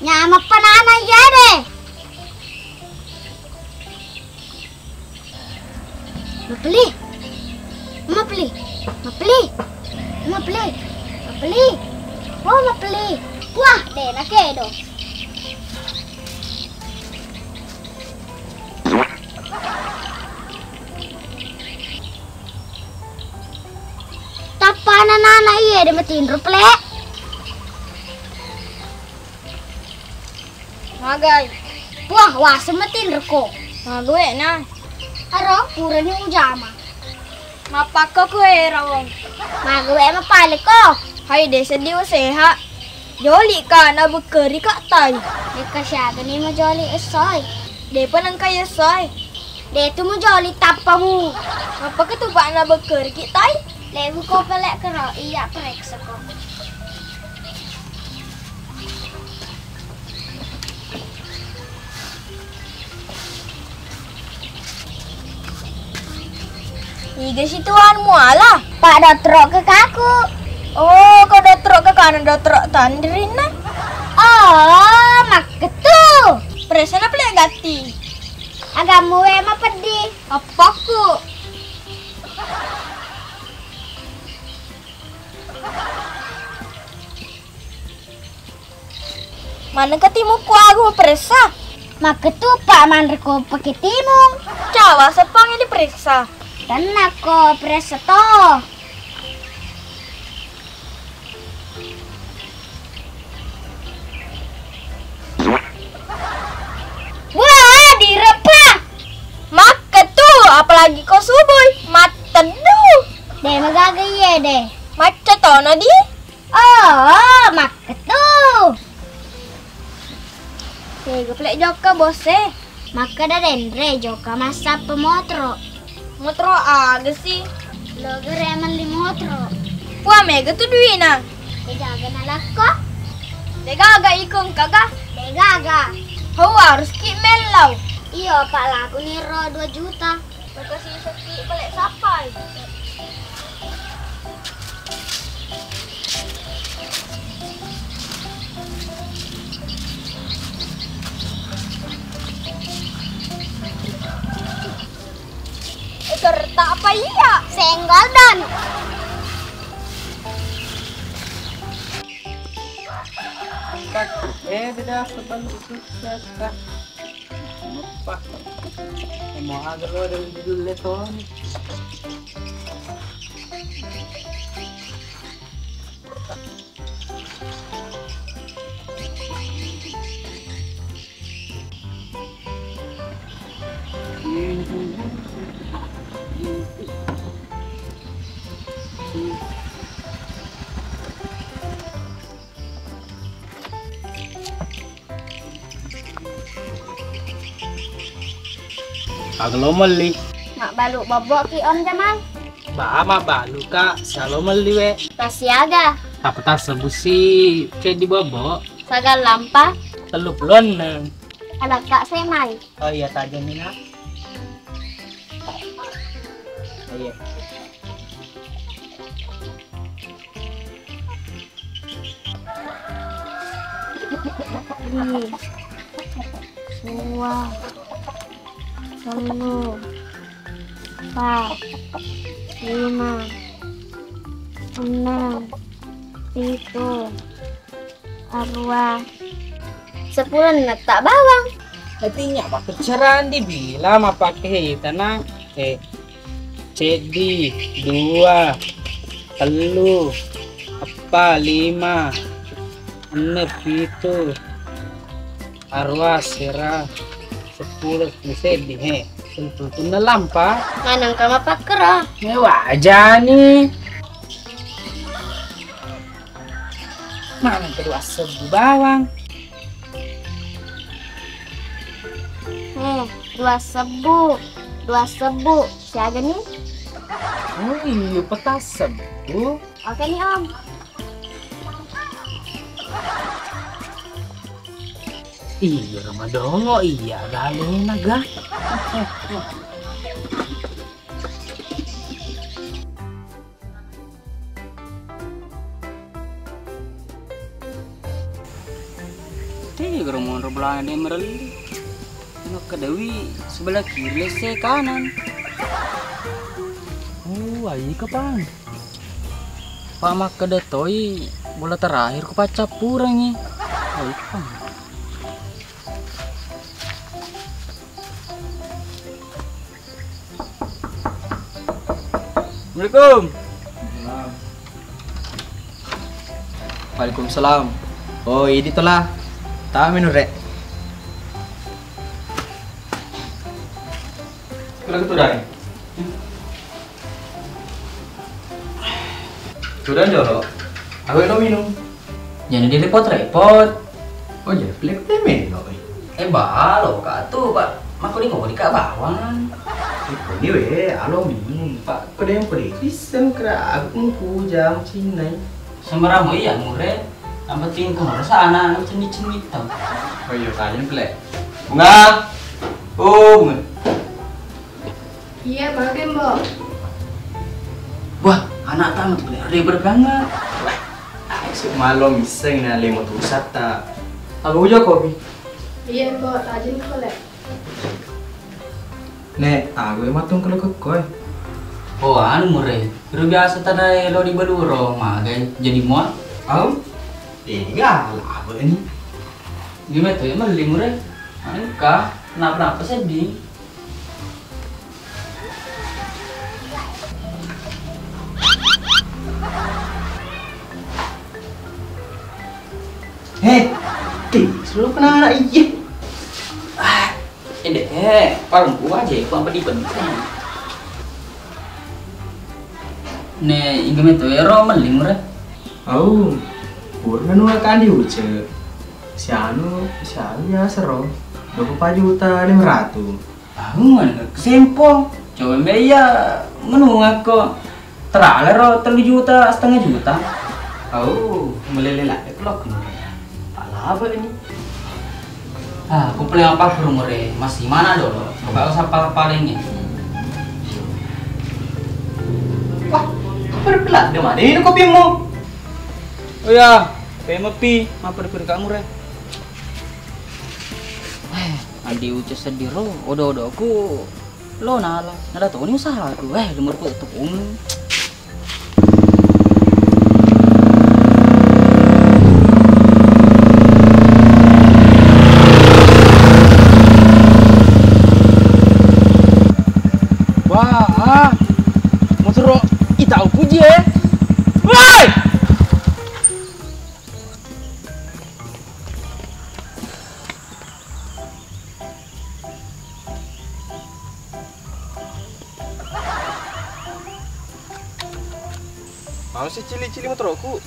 Nyama panana ya deh. Mau beli? Mau beli? Mau beli? Mau beli? Mau beli? Oh, mau beli? Wah, deh nak kedo. Tapanan anak iya deh matiin ruplek. Magai, wah wah semetin reko. Mague na. Aro purani ujama. Mapako ko rawong. Mague mapalik ko. Hai de sedih seha. Joli ka na bukeri ka tay. Deka siya gani mo joli esoy. De pa nang kaya soy. De tu mo joli tapamu. Apa ketupa na bukeri ki tay? Lewu ko pelek kero iya preksa ko. Iga si tuan muala. Pak dotrok ke kaku. Oh, kau dotrok ke kanan dotrok tandrin na. Oh, mak ketu. Presana pelak gati. Agamu emang pedih. Apaku? Mana ketimu ku aku periksa? Mak ketu pak manreko pakai timung. Cawa sepang yang diperiksa. Dan aku periksa toh. Wah, direpah. Mak ketu apalagi kau subuh. Matedu. Deh magaga ye deh. Macet tono di. Oh, mak ketu. Gue plek joka bose. Maka dah dendre joka masa pemotro. Motro aga sih. Logo reman li motro. Wah mega tuh duina. Degaga nalako. Degaga ikong kaga. Degaga. Hawa harus ki melau. Iya pak laku niro 2 juta. Makasih seki balik sapai. Kerta apa iya? Senggol dan. Beda sepan sukses kah? Lupa. Mau agar lo ada judul leton. Aglo mali. Mak balu bobok ki on jaman. Ba balu kak, salo mali we. Tasiaga. Tapi tas sebusi cek di bobo. Sagal lampa. Telup lon. Ada kak semai. Oh iya tajam mina. Oh iya. Dua. 10, 4, 5, 6, 7, 10 tak bawang. Artinya apa pencerahan dibilang apa pakai tanah cedi 2 telu apa 5 6 7 arwah serah 10 bisa di tentu tunda lampa Manang kama pakra. mewah aja nih mana kedua sebu bawang Dua sebu. Siaga nih. Oh iya, petasem. Oke nih Om. Iya, Ramadongo, iya, galen naga. Geromong rebelanya mereli. Nak ke Dewi sebelah kiri se kanan. Oh, ayi kapan? Pamak ke detoi bola terakhir ke pacapurang ni. Ayi kapan? Assalamualaikum. Waalaikumsalam. Oh, ini tola. Tahu minum rek. Kalau gitu dah. Sudah jorok. Aku yang minum. Jangan direpot-repot. Oh ya, pelek temen loh. Balo kak tuh pak. Mak ni kau di kak bawang. Ini weh, alo minum pak. Kau yang pergi pisang kera aku pujang Cina. Sembarang iya mure. Yang penting kau rasa anak cenit-cenit tau. Oh iya, tanya pelek. Bunga. Oh, bunga. Iya, bagai Mbak. Wah, anak tamat pelek ribet banget. Wah, malam miseng na lemo tu sata. Aku juga kopi. Iya, Mbak. Rajin kolek. Nek, aku yang matung kalau kekoi. Oh, anu mure. Kira biasa tadi lo di Baluro, magai jadi muat. Au? Enggak lah, apa ini? Gimana tuh ya beli mure? Anu kah? Kenapa sedih? Selalu kena anak iya. Ini paling gua aja, gua apa dibenci. Nih, gimana tuh ya beli mure? Au, purna nu akan diucap. Si anu ya seru. 24 juta 500. Bangun kesempong. Coba meya menunggu kok. Terakhir 3 juta setengah juta. Au, meleleh klok nu. Apa ini? Aku paling apa umurnya masih mana dulu? Gak usah palingnya. Wah, berpelat di mana ini kopimu? Oh ya, PMP, apa di kamu re? Adi ucap sedih lo, odo aku lo nala, nada tuh ini usaha aku, lemur ku tuh Wah, motor itau puji ya. Woi! Mau sih cili-cili motor aku.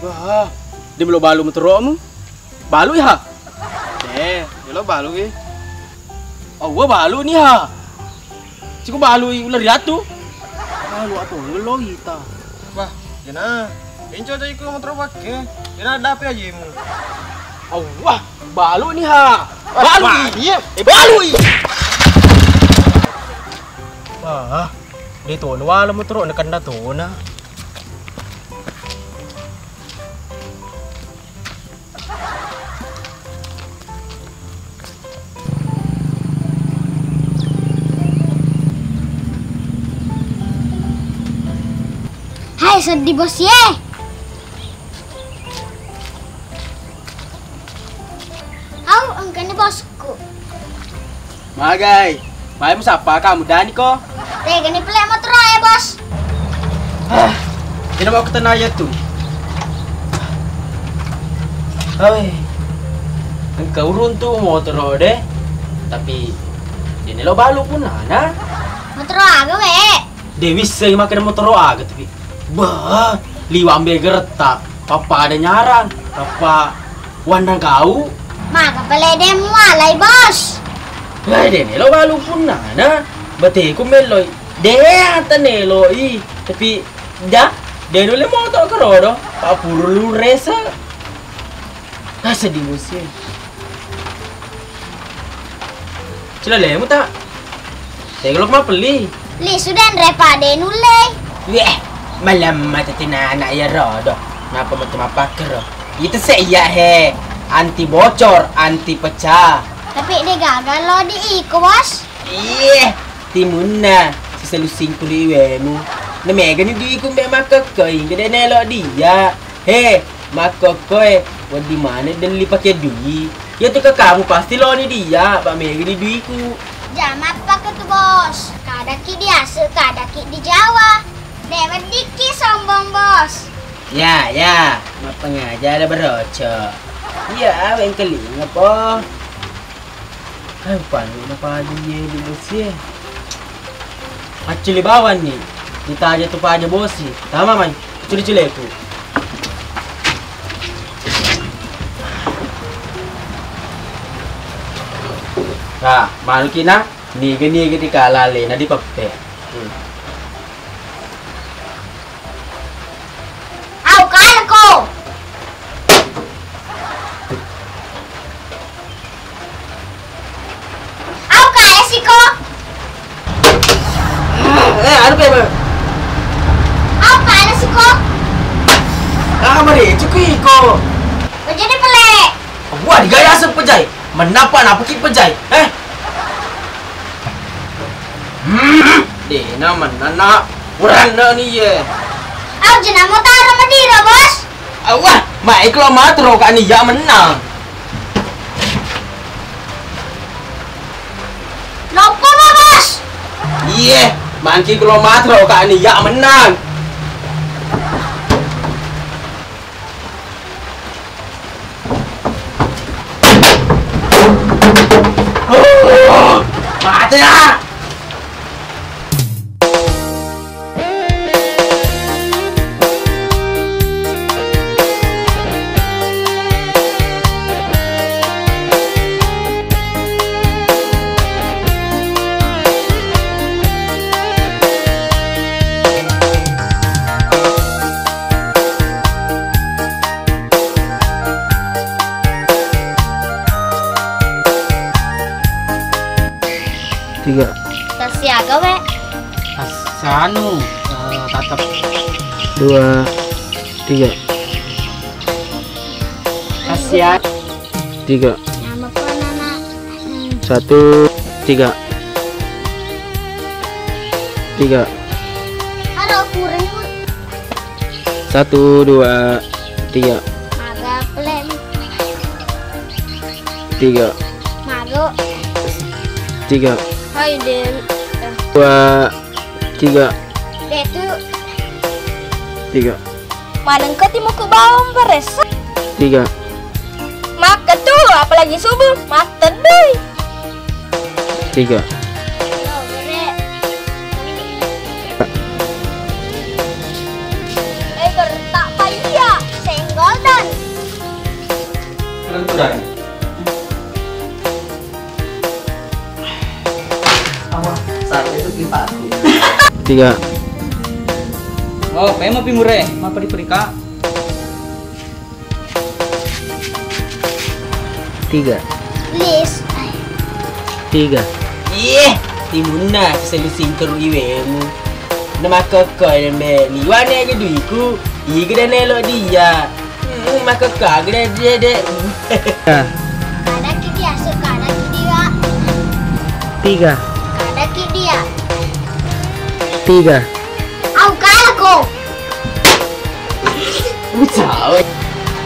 Wah, dia belum balu motormu? Balu ya? Dia lo balu ya. Oh, gua balu nih ha. Ciku balu ular jatuh. Balu apa ngelo kita. Wah, jana. Inco aja ikut motor pakai. Jana ada apa aja mu? Oh, wah, balu nih ha. Balu. Iya, Balu. Wah, dia tuh wala motor na kanda tuh na. Hai, sedih bos ye. Au, angkanya bosku. Magai, mai siapa kamu Dani kok? Teh, gini pelek motor ya bos. Ini mau ketemu aja tuh. Hei, engkau runtuh motor deh. Tapi ini lo balu pun ana. Motor aga we. Dewi sih makan motor aga tapi. Bah, liwa ambil gertak. Papa ada nyarang. Papa wandang kau. Maka pelede mulai bos. Lai deh nelo balu pun nana. Bete ku meloi. Deh ata nelo i. Tapi dah deh dulu motor kerodo. Pak puru resa. Asa di musim. Cila lemu tak? Tegolok mah peli. Li sudah repa de nule. Weh, malam mata tina anak ya rodo. Ngapa macam apa kero? Itu saya he. Anti bocor, anti pecah. Tapi dia gagal lo di iko bos. Iya, timuna. Selalu singkuli wemu. Namega ni di iku mbak makakoi. Gede nelo dia. He, makakoi. Wadi mana dan li pakai duit. Ya tuh ke kamu pasti lo ni dia. Pak mega di duitku. Jamat pakai tuh bos. Kadaki dia kadaki di Jawa. Dewa diki sombong bos. Ya, ya. Apa ngajar ada beroco. Ya, yang keling apa? Ay, paano na pa din yung boss Actually, bawan ni. Kita aja tuh pa aja boss. Tama, man. Culi-culi ko. Nah, malu kina. Niga-niga di kalali na di pape. Au kala ko. Au kaya si ko. Ano pa ba? Au kaya si ko. Mari, cukup ko. Jadi pele. Wah, digaya sa pejay. Menapa na paki pejay? Di naman nana. Kurang na niya. Au jena mo taro madira bos. Wah, mai kalau matro ka niya menang. Lopo mo bos. Iya, mangki kalau matro ka niya menang. Mati lah. Tiga. Tasiaga we. Sanu. Tatap. 2, 3. Asia. 3. Nama po nana. 1, 3. 3. Halo kurang mo. 1, 2, 3. Maga pelen. 3. Mago. 3. Hai del. 2, 3. Detu. 3. Manang ka ti mo ko bawang beres. 3. Maka tuh apalagi subuh mata deh. 3. Tak payah senggol dan Renturan. Saat itu pipa. 3. Oh, kayak mau pimure, mau perika. 3. Lis. 3. Iya, timuna selalu singkir iwemu. Nama kakak dan liwan aja duiku. Iya gede nelo dia. Maka kagak dia deh. Ada ki dia suka ada ki dia. 3. Ada ki dia. 3. Au kalah ko. Ucap.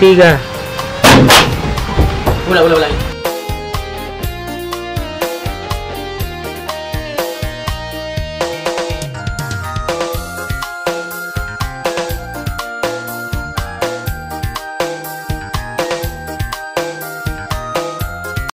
3. Ulang.